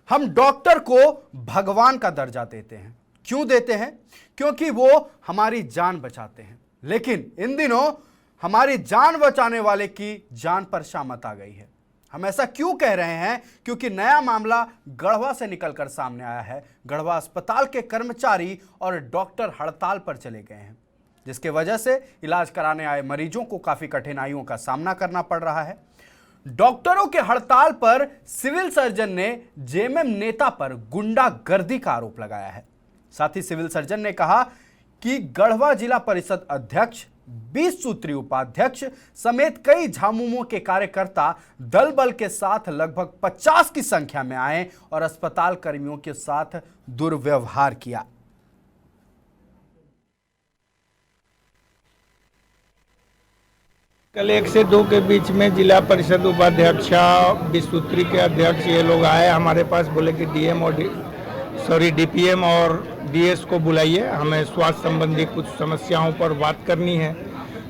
हम डॉक्टर को भगवान का दर्जा देते हैं। क्यों देते हैं? क्योंकि वो हमारी जान बचाते हैं। लेकिन इन दिनों हमारी जान बचाने वाले की जान पर शामत आ गई है। हम ऐसा क्यों कह रहे हैं? क्योंकि नया मामला गढ़वा से निकलकर सामने आया है। गढ़वा अस्पताल के कर्मचारी और डॉक्टर हड़ताल पर चले गए हैं, जिसके वजह से इलाज कराने आए मरीजों को काफी कठिनाइयों का सामना करना पड़ रहा है। डॉक्टरों के हड़ताल पर सिविल सर्जन ने जेएमएम नेता पर गुंडागर्दी का आरोप लगाया है। साथ ही सिविल सर्जन ने कहा कि गढ़वा जिला परिषद अध्यक्ष, 20 सूत्रीय उपाध्यक्ष समेत कई झामुमो के कार्यकर्ता दल बल के साथ लगभग 50 की संख्या में आए और अस्पताल कर्मियों के साथ दुर्व्यवहार किया। कल 1 से 2 के बीच में जिला परिषद उपाध्यक्ष, 20 सूत्री के अध्यक्ष ये लोग आए हमारे पास, बोले कि डीपीएम और डीएस को बुलाइए, हमें स्वास्थ्य संबंधी कुछ समस्याओं पर बात करनी है।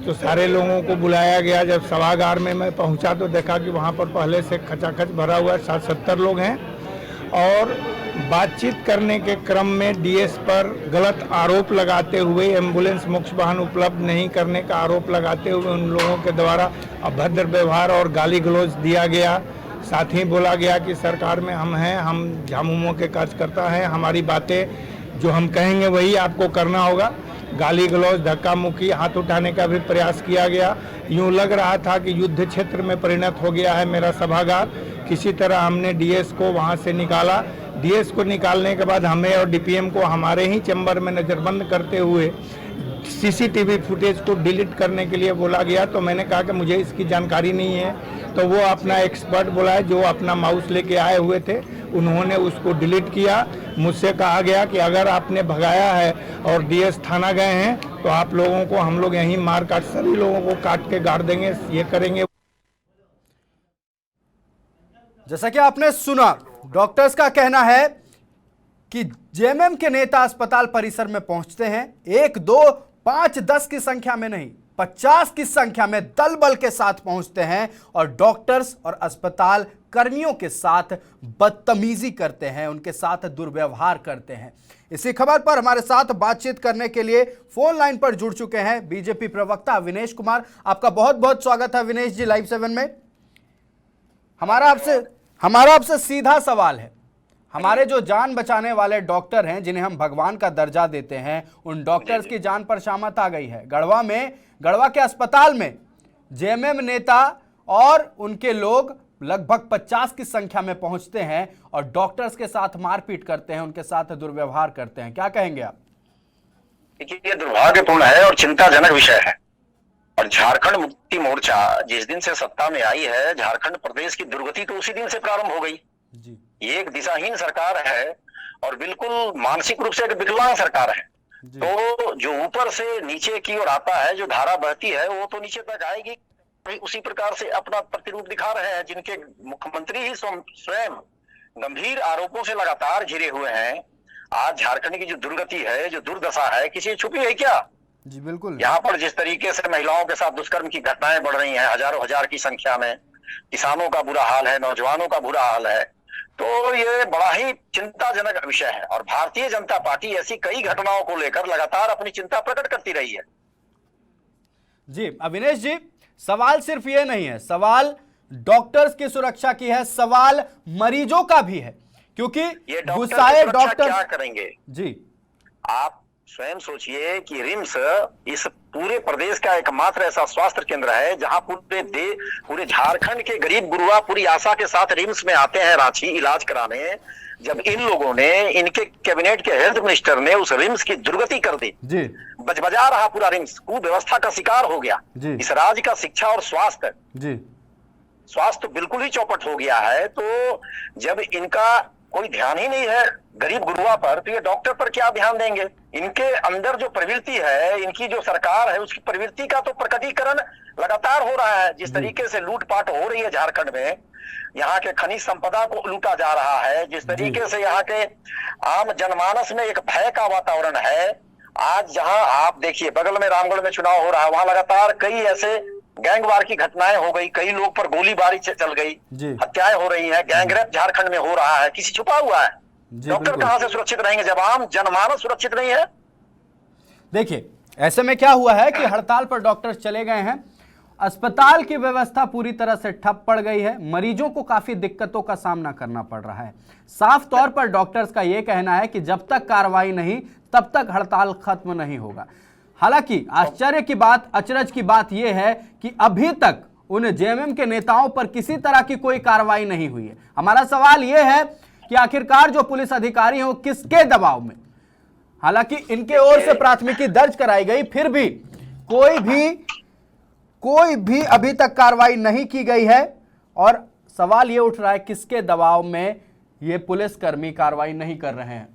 तो सारे लोगों को बुलाया गया। जब सभागार में मैं पहुंचा तो देखा कि वहां पर पहले से खचाखच भरा हुआ 60-70 लोग हैं और बातचीत करने के क्रम में डीएस पर गलत आरोप लगाते हुए, एम्बुलेंस मुख्य वाहन उपलब्ध नहीं करने का आरोप लगाते हुए उन लोगों के द्वारा अभद्र व्यवहार और गाली गलौज दिया गया। साथ ही बोला गया कि सरकार में हम हैं, हम झामुमो के कार्यकर्ता हैं, हमारी बातें जो हम कहेंगे वही आपको करना होगा। गाली गलौज, धक्का मुक्की, हाथ उठाने का भी प्रयास किया गया। यूँ लग रहा था कि युद्ध क्षेत्र में परिणत हो गया है मेरा सभागार। किसी तरह हमने डीएस को वहाँ से निकाला। डीएस को निकालने के बाद हमें और डीपीएम को हमारे ही चैम्बर में नज़रबंद करते हुए सीसीटीवी फुटेज को डिलीट करने के लिए बोला गया। तो मैंने कहा कि मुझे इसकी जानकारी नहीं है। तो वो अपना एक्सपर्ट बुलाए जो अपना माउस लेके आए हुए थे, उन्होंने उसको डिलीट किया। मुझसे कहा गया कि अगर आपने भगाया है और डीएस थाना गए हैं तो आप लोगों को हम लोग यहीं मार काट, सभी लोगों को काट के गाड़ देंगे, ये करेंगे। जैसा कि आपने सुना, डॉक्टर्स का कहना है कि जेएमएम के नेता अस्पताल परिसर में पहुंचते हैं 1, 2, 5, 10 की संख्या में नहीं, 50 की संख्या में दल बल के साथ पहुंचते हैं और डॉक्टर्स और अस्पताल कर्मियों के साथ बदतमीजी करते हैं, उनके साथ दुर्व्यवहार करते हैं। इसी खबर पर हमारे साथ बातचीत करने के लिए फोन लाइन पर जुड़ चुके हैं बीजेपी प्रवक्ता अविनेश कुमार। आपका बहुत बहुत स्वागत है अविनेश जी लाइव 7 में। हमारा आपसे सीधा सवाल है, हमारे जो जान बचाने वाले डॉक्टर हैं, जिन्हें हम भगवान का दर्जा देते हैं, उन डॉक्टर्स की जान पर शामत आ गई है। गढ़वा के अस्पताल में जेएमएम नेता और उनके लोग लगभग 50 की संख्या में पहुंचते हैं और डॉक्टर्स के साथ मारपीट करते हैं, उनके साथ दुर्व्यवहार करते हैं। क्या कहेंगे आप? देखिए, ये दुर्भाग्यपूर्ण है और चिंताजनक विषय है। और झारखंड मुक्ति मोर्चा जिस दिन से सत्ता में आई है, झारखंड प्रदेश की दुर्गति तो उसी दिन से प्रारंभ हो गई जी। ये एक दिशाहीन सरकार है और बिल्कुल मानसिक रूप से एक विकलांग सरकार है। तो जो ऊपर से नीचे की ओर आता है, जो धारा बहती है, वो तो नीचे तक आएगी। उसी प्रकार से अपना प्रतिरूप दिखा रहे हैं, जिनके मुख्यमंत्री ही स्वयं गंभीर आरोपों से लगातार घिरे हुए हैं। आज झारखंड की जो दुर्गति है, जो दुर्दशा है, किसी छुपी है क्या? जी बिल्कुल। यहाँ पर जिस तरीके से महिलाओं के साथ दुष्कर्म की घटनाएं बढ़ रही हैं, हजारों हजार की संख्या में, किसानों का बुरा हाल है, नौजवानों का बुरा हाल है, तो ये बड़ा ही चिंताजनक विषय है। और भारतीय जनता पार्टी ऐसी कई घटनाओं को लेकर लगातार अपनी चिंता प्रकट करती रही है। जी अविनेश जी, सवाल सिर्फ ये नहीं है, सवाल डॉक्टर्स की सुरक्षा की है, सवाल मरीजों का भी है, क्योंकि ये गुस्साए डॉक्टर क्या करेंगे जी। आप स्वयं सोचिए कि रिम्स इस पूरे प्रदेश का एकमात्र ऐसा स्वास्थ्य केंद्र है जहां पूरे झारखंड के गरीब गुरुआ पूरी आशा के साथ रिम्स में आते हैं रांची इलाज कराने। जब इन लोगों ने, इनके कैबिनेट के हेल्थ मिनिस्टर ने उस रिम्स की दुर्गति कर दी जी, बजबजा रहा पूरा रिम्स, कुव्यवस्था का शिकार हो गया जी। इस राज्य का शिक्षा और स्वास्थ्य जी, स्वास्थ्य बिल्कुल ही चौपट हो गया है। तो जब इनका कोई ध्यान ही नहीं है गरीब गुरुआ पर, तो ये डॉक्टर पर क्या ध्यान देंगे? इनके अंदर जो प्रवृत्ति है, इनकी जो सरकार है, उसकी प्रवृत्ति का तो प्रकटीकरण लगातार हो रहा है। जिस तरीके से लूटपाट हो रही है झारखंड में, यहाँ के खनिज संपदा को लूटा जा रहा है, जिस तरीके से यहाँ के आम जनमानस में एक भय का वातावरण है। आज जहां आप देखिए, बगल में रामगढ़ में चुनाव हो रहा है, वहां लगातार कई ऐसे गैंगवार की घटनाएं हो गई, कई लोग पर गोलीबारी चल गई, हत्याएं हो रही हैं, गैंगरेप झारखंड में हो रहा है, किसी छुपा हुआ है? डॉक्टर कहां से सुरक्षित रहेंगे जब आम जनमानस सुरक्षित नहीं है? देखिए, ऐसे में क्या हुआ है कि हड़ताल पर डॉक्टर चले गए हैं, अस्पताल की व्यवस्था पूरी तरह से ठप पड़ गई है, मरीजों को काफी दिक्कतों का सामना करना पड़ रहा है। साफ तौर पर डॉक्टर्स का यह कहना है कि जब तक कार्रवाई नहीं तब तक हड़ताल खत्म नहीं होगा। हालांकि आश्चर्य की बात, अचरज की बात यह है कि अभी तक उन जेएमएम के नेताओं पर किसी तरह की कोई कार्रवाई नहीं हुई है। हमारा सवाल यह है कि आखिरकार जो पुलिस अधिकारी हैं वो किसके दबाव में? हालांकि इनके ओर से प्राथमिकी दर्ज कराई गई, फिर भी कोई भी अभी तक कार्रवाई नहीं की गई है और सवाल यह उठ रहा है किसके दबाव में ये पुलिसकर्मी कार्रवाई नहीं कर रहे हैं।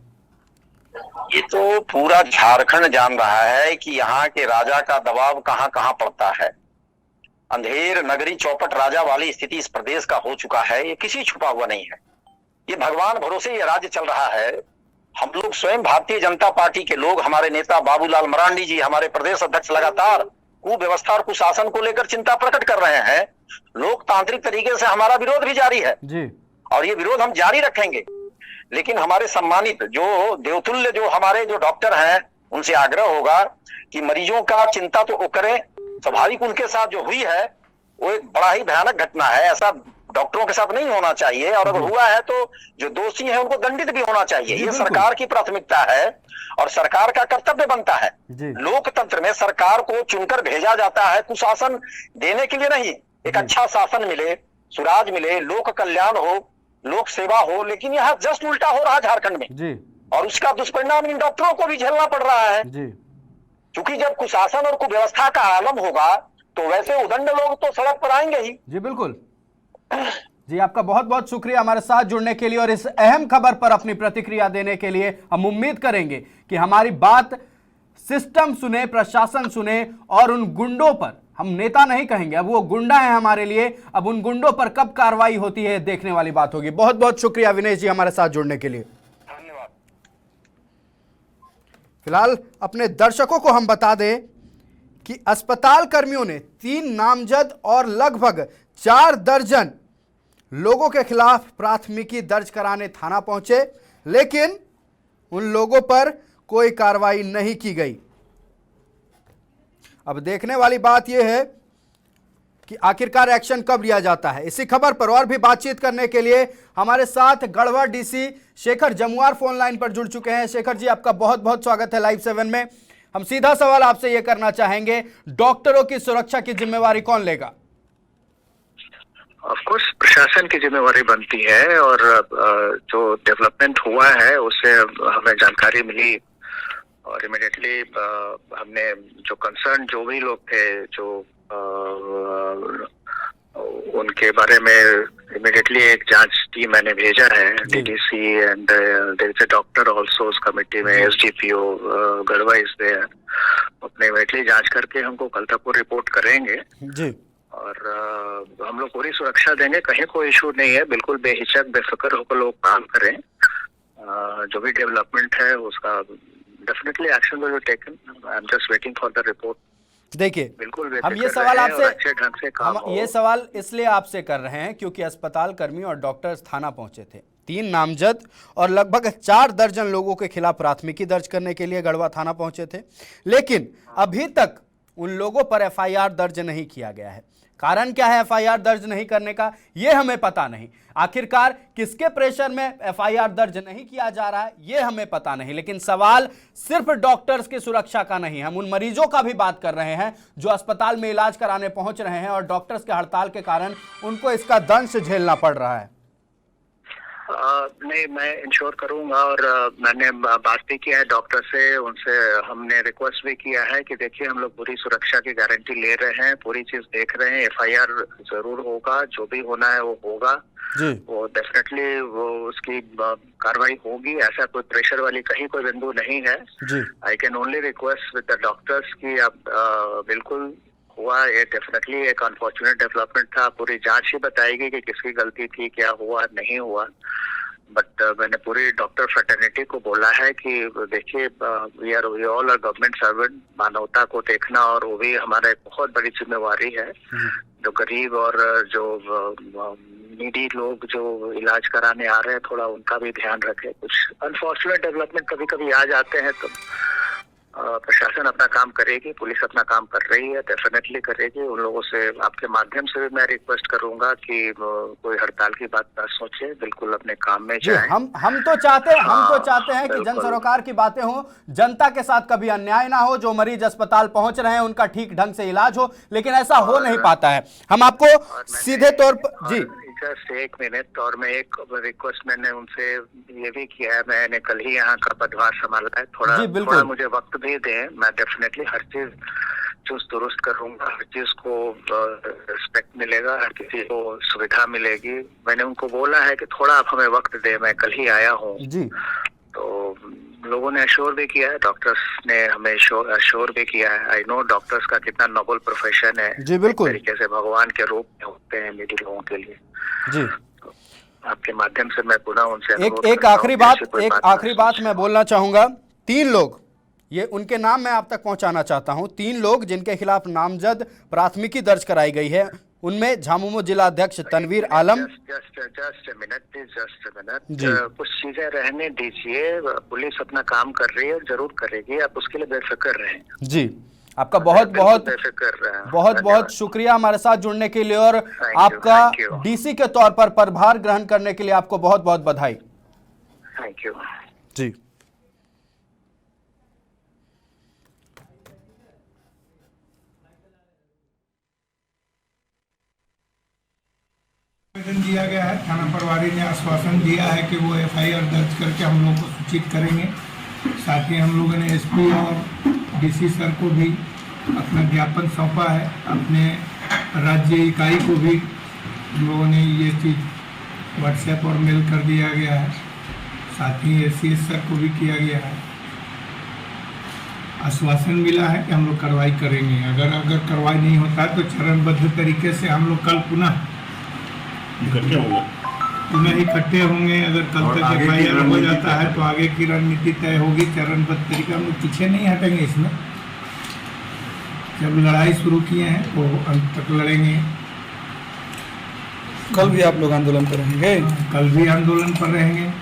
ये तो पूरा झारखंड जान रहा है कि यहाँ के राजा का दबाव कहां कहां पड़ता है। अंधेर नगरी चौपट राजा वाली स्थिति इस प्रदेश का हो चुका है, ये किसी छुपा हुआ नहीं है। ये भगवान भरोसे ये राज्य चल रहा है। हम लोग स्वयं भारतीय जनता पार्टी के लोग, हमारे नेता बाबूलाल मरांडी जी, हमारे प्रदेश अध्यक्ष लगातार कुव्यवस्था और कुशासन को लेकर चिंता प्रकट कर रहे हैं। लोकतांत्रिक तरीके से हमारा विरोध भी जारी है जी, और ये विरोध हम जारी रखेंगे। लेकिन हमारे सम्मानित जो देवतुल्य जो हमारे जो डॉक्टर हैं, उनसे आग्रह होगा कि मरीजों का चिंता तो वो करें। स्वाभाविक उनके साथ जो हुई है वो एक बड़ा ही भयानक घटना है, ऐसा डॉक्टरों के साथ नहीं होना चाहिए, और अगर हुआ है तो जो दोषी है उनको दंडित भी होना चाहिए। ये सरकार की प्राथमिकता है और सरकार का कर्तव्य बनता है। लोकतंत्र में सरकार को चुनकर भेजा जाता है कुशासन देने के लिए नहीं, एक अच्छा शासन मिले, सुराज मिले, लोक कल्याण हो, लोक सेवा हो। लेकिन यह जस्ट उल्टा हो रहा है झारखंड में जी। और उसका दुष्परिणाम इन डॉक्टरों को भी झेलना पड़ रहा है जी। क्योंकि जब कुशासन और कुव्यवस्था का आलम होगा तो वैसे उदंड लोग तो सड़क पर आएंगे ही जी। बिल्कुल जी, आपका बहुत बहुत शुक्रिया हमारे साथ जुड़ने के लिए और इस अहम खबर पर अपनी प्रतिक्रिया देने के लिए। हम उम्मीद करेंगे कि हमारी बात सिस्टम सुने, प्रशासन सुने और उन गुंडों पर, हम नेता नहीं कहेंगे, अब वो गुंडा है हमारे लिए, अब उन गुंडों पर कब कार्रवाई होती है देखने वाली बात होगी। बहुत बहुत शुक्रिया विनेश जी हमारे साथ जुड़ने के लिए। धन्यवाद। फिलहाल अपने दर्शकों को हम बता दें कि अस्पताल कर्मियों ने 3 नामजद और लगभग 4 दर्जन लोगों के खिलाफ प्राथमिकी दर्ज कराने थाना पहुंचे, लेकिन उन लोगों पर कोई कार्रवाई नहीं की गई। अब देखने वाली बात यह है कि आखिरकार एक्शन कब लिया जाता है। इसी खबर पर और भी बातचीत करने के लिए हमारे साथ Garhwa DC Shekhar Jamuar phone line पर जुड़ चुके हैं। शेखर जी, आपका बहुत बहुत स्वागत है लाइव 7 में। हम सीधा सवाल आपसे यह करना चाहेंगे, डॉक्टरों की सुरक्षा की जिम्मेवारी कौन लेगा? ऑफकोर्स प्रशासन की जिम्मेवारी बनती है और जो डेवलपमेंट हुआ है उससे हमें जानकारी मिली और इमीडिएटली हमने जो कंसर्न जो भी लोग थे जो उनके बारे में इमीडिएटली एक जांच टीम मैंने भेजा है, DDC and there is a doctor also उस कमेटी में, एसडीपीओ गढ़वा इज देयर। अपने इमीडिएटली जांच करके हमको कल तक वो रिपोर्ट करेंगे जी। और हम लोग पूरी सुरक्षा देंगे, कहीं कोई इशू नहीं है। बिल्कुल बेहिचक बेफिक्र होकर लोग काम करें। जो भी डेवलपमेंट है उसका definitely action will be taken. I am just waiting for the report. देखिए, बिल्कुल हम ये सवाल आपसे अच्छे ढंग से काम हम ये सवाल इसलिए आपसे कर रहे हैं क्योंकि अस्पताल कर्मी और डॉक्टर्स थाना पहुंचे थे। 3 नामजद और लगभग 4 दर्जन लोगों के खिलाफ प्राथमिकी दर्ज करने के लिए गढ़वा थाना पहुंचे थे, लेकिन अभी तक उन लोगों पर एफआईआर दर्ज नहीं किया गया है। कारण क्या है एफआईआर दर्ज नहीं करने का, यह हमें पता नहीं। आखिरकार किसके प्रेशर में एफआईआर दर्ज नहीं किया जा रहा है, यह हमें पता नहीं। लेकिन सवाल सिर्फ डॉक्टर्स की सुरक्षा का नहीं, हम उन मरीजों का भी बात कर रहे हैं जो अस्पताल में इलाज कराने पहुंच रहे हैं और डॉक्टर्स के हड़ताल के कारण उनको इसका दंश झेलना पड़ रहा है। नहीं, मैं इंश्योर करूंगा और मैंने बात भी किया है डॉक्टर से, उनसे हमने रिक्वेस्ट भी किया है कि देखिए हम लोग पूरी सुरक्षा की गारंटी ले रहे हैं, पूरी चीज देख रहे हैं, एफआईआर जरूर होगा, जो भी होना है वो होगा जी। वो डेफिनेटली वो उसकी कार्रवाई होगी। ऐसा कोई प्रेशर वाली कहीं कोई बिंदु नहीं है। I can only request with the doctors की आप बिल्कुल हुआ, ये डेफिनेटली एक अनफॉर्चुनेट डेवलपमेंट था। पूरी जांच ही बताएगी कि किसकी गलती थी, क्या हुआ नहीं हुआ। बट मैंने पूरी डॉक्टर फ्रेटर्निटी को बोला है कि देखिए, we all are government servant, मानवता को देखना और वो भी हमारा एक बहुत बड़ी जिम्मेवारी है। जो गरीब और जो नीडी लोग जो इलाज कराने आ रहे हैं, थोड़ा उनका भी ध्यान रखें। कुछ अनफॉर्चुनेट डेवलपमेंट कभी कभी आ जाते हैं, तो प्रशासन अपना काम करेगी, पुलिस अपना काम कर रही है, डेफिनेटली करेगी। उन लोगों से आपके माध्यम से भी मैं रिक्वेस्ट करूंगा कि कोई हड़ताल की बात ना सोचे, बिल्कुल अपने काम में जाएं। हम तो चाहते हैं कि जन सरोकार की बातें हो, जनता के साथ कभी अन्याय ना हो, जो मरीज अस्पताल पहुंच रहे हैं उनका ठीक ढंग से इलाज हो, लेकिन ऐसा हो नहीं पाता है। हम आपको सीधे तौर पर जी जस्ट एक मिनट, और मैं एक रिक्वेस्ट मैंने उनसे ये भी किया है, मैंने कल ही यहाँ का पदभार संभाला है, थोड़ा मुझे वक्त भी दें, मैं डेफिनेटली हर चीज चुस्त दुरुस्त करूंगा, हर चीज को रिस्पेक्ट मिलेगा, हर किसी को सुविधा मिलेगी। मैंने उनको बोला है कि थोड़ा आप हमें वक्त दें, मैं कल ही आया हूँ जी। तो लोगों ने अश्योर भी किया है, डॉक्टर्स ने हमें अश्योर भी किया है। आई नो डॉक्टर्स का कितना नोबल प्रोफेशन है जी, बिल्कुल तरीके से भगवान के रूप में होते हैं नीडी लोगों के लिए जी। तो आपके माध्यम से मैं पुनः उनसे एक आखिरी बात मैं बोलना चाहूंगा। 3 लोग, ये उनके नाम मैं आप तक पहुंचाना चाहता हूं। 3 लोग जिनके खिलाफ नामजद प्राथमिकी दर्ज कराई गई है, उनमें झामुमो जिला अध्यक्ष तनवीर आलम। जस्ट अ मिनट, कुछ चीजें रहने दीजिए, पुलिस अपना काम कर रही है, जरूर करेगी, आप उसके लिए बेफिक्र रहें। जी, आपका बहुत शुक्रिया हमारे साथ जुड़ने के लिए, और आपका डीसी के तौर पर पदभार ग्रहण करने के लिए आपको बहुत बहुत बधाई। थैंक यू जी। आवेदन दिया गया है, थाना प्रभारी ने आश्वासन दिया है कि वो एफआईआर दर्ज करके हम लोग को सूचित करेंगे। साथ ही हम लोगों ने एसपी और डीसी सर को भी अपना ज्ञापन सौंपा है, अपने राज्य इकाई को भी हम लोगों ने ये चीज़ व्हाट्सएप और मेल कर दिया गया है। साथ ही एसीएस सर को भी किया गया है। आश्वासन मिला है कि हम लोग कार्रवाई करेंगे। अगर कार्रवाई नहीं होता तो चरणबद्ध तरीके से हम लोग कल पुनः इकट्ठे होंगे। अगर कल तक एफआईआर हो जाता है तो आगे की रणनीति तय होगी, चरणबद्ध तरीका। हम लोग पीछे नहीं हटेंगे इसमें। जब लड़ाई शुरू किए हैं तो अंत तक लड़ेंगे। कल भी आप लोग आंदोलन पर रहेंगे? कल भी आंदोलन पर रहेंगे।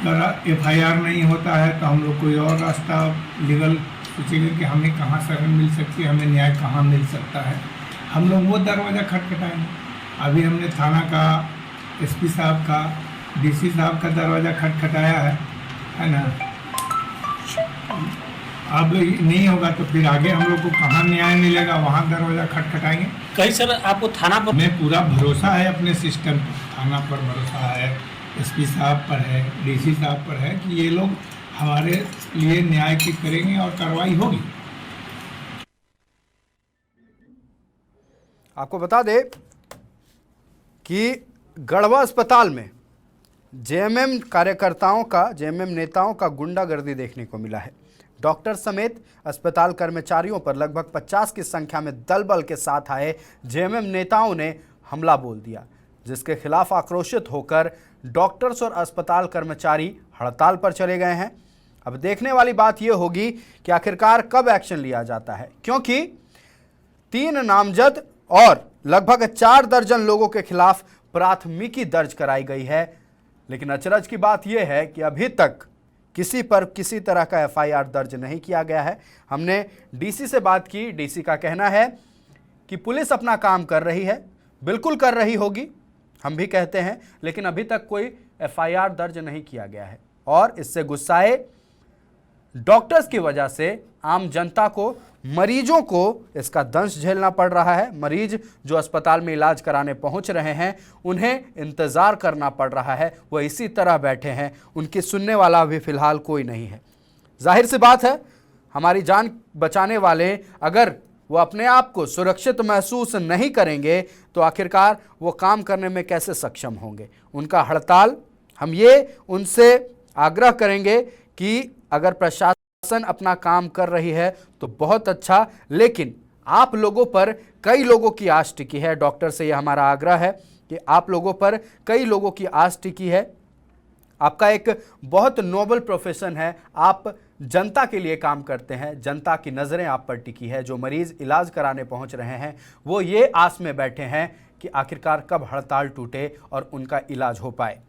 अगर एफआईआर नहीं होता है तो हम लोग कोई और रास्ता लीगल सोचेंगे कि हमें कहाँ शरण मिल सकती है, हमें न्याय कहाँ मिल सकता है। हम लोग वो दरवाज़ा खटखटाएंगे। अभी हमने थाना का, एसपी साहब का, डीसी साहब का दरवाज़ा खटखटाया है ना। अब नहीं होगा तो फिर आगे हम लोग को कहाँ न्याय मिलेगा, वहाँ दरवाज़ा खटखटाएंगे। कहीं सर आपको थाना पर हमें पूरा भरोसा है अपने सिस्टम पर, थाना पर भरोसा है, एसपी साहब पर है, डीसी साहब पर है कि ये लोग हमारे लिए न्याय की करेंगे और कार्रवाई होगी। आपको बता दे कि गढ़वा अस्पताल में जेएमएम कार्यकर्ताओं का, जेएमएम नेताओं का गुंडागर्दी देखने को मिला है। डॉक्टर समेत अस्पताल कर्मचारियों पर लगभग 50 की संख्या में दल बल के साथ आए जेएमएम नेताओं ने हमला बोल दिया, जिसके खिलाफ आक्रोशित होकर डॉक्टर्स और अस्पताल कर्मचारी हड़ताल पर चले गए हैं। अब देखने वाली बात यह होगी कि आखिरकार कब एक्शन लिया जाता है, क्योंकि 3 नामजद और लगभग 4 दर्जन लोगों के खिलाफ प्राथमिकी दर्ज कराई गई है। लेकिन अचरज की बात यह है कि अभी तक किसी पर किसी तरह का एफआईआर दर्ज नहीं किया गया है। हमने डीसी से बात की, डीसी का कहना है कि पुलिस अपना काम कर रही है, बिल्कुल कर रही होगी, हम भी कहते हैं, लेकिन अभी तक कोई एफआईआर दर्ज नहीं किया गया है। और इससे गुस्साए डॉक्टर्स की वजह से आम जनता को, मरीजों को इसका दंश झेलना पड़ रहा है। मरीज जो अस्पताल में इलाज कराने पहुंच रहे हैं, उन्हें इंतज़ार करना पड़ रहा है, वो इसी तरह बैठे हैं, उनकी सुनने वाला अभी फ़िलहाल कोई नहीं है। जाहिर सी बात है, हमारी जान बचाने वाले अगर वो अपने आप को सुरक्षित महसूस नहीं करेंगे तो आखिरकार वो काम करने में कैसे सक्षम होंगे। उनका हड़ताल, हम ये उनसे आग्रह करेंगे कि अगर प्रशासन अपना काम कर रही है तो बहुत अच्छा, लेकिन आप लोगों पर कई लोगों की आस टिकी है। डॉक्टर से यह हमारा आग्रह है कि आप लोगों पर कई लोगों की आस टिकी है, आपका एक बहुत नोबल प्रोफेशन है, आप जनता के लिए काम करते हैं, जनता की नज़रें आप पर टिकी है। जो मरीज़ इलाज कराने पहुंच रहे हैं वो ये आस में बैठे हैं कि आखिरकार कब हड़ताल टूटे और उनका इलाज हो पाए।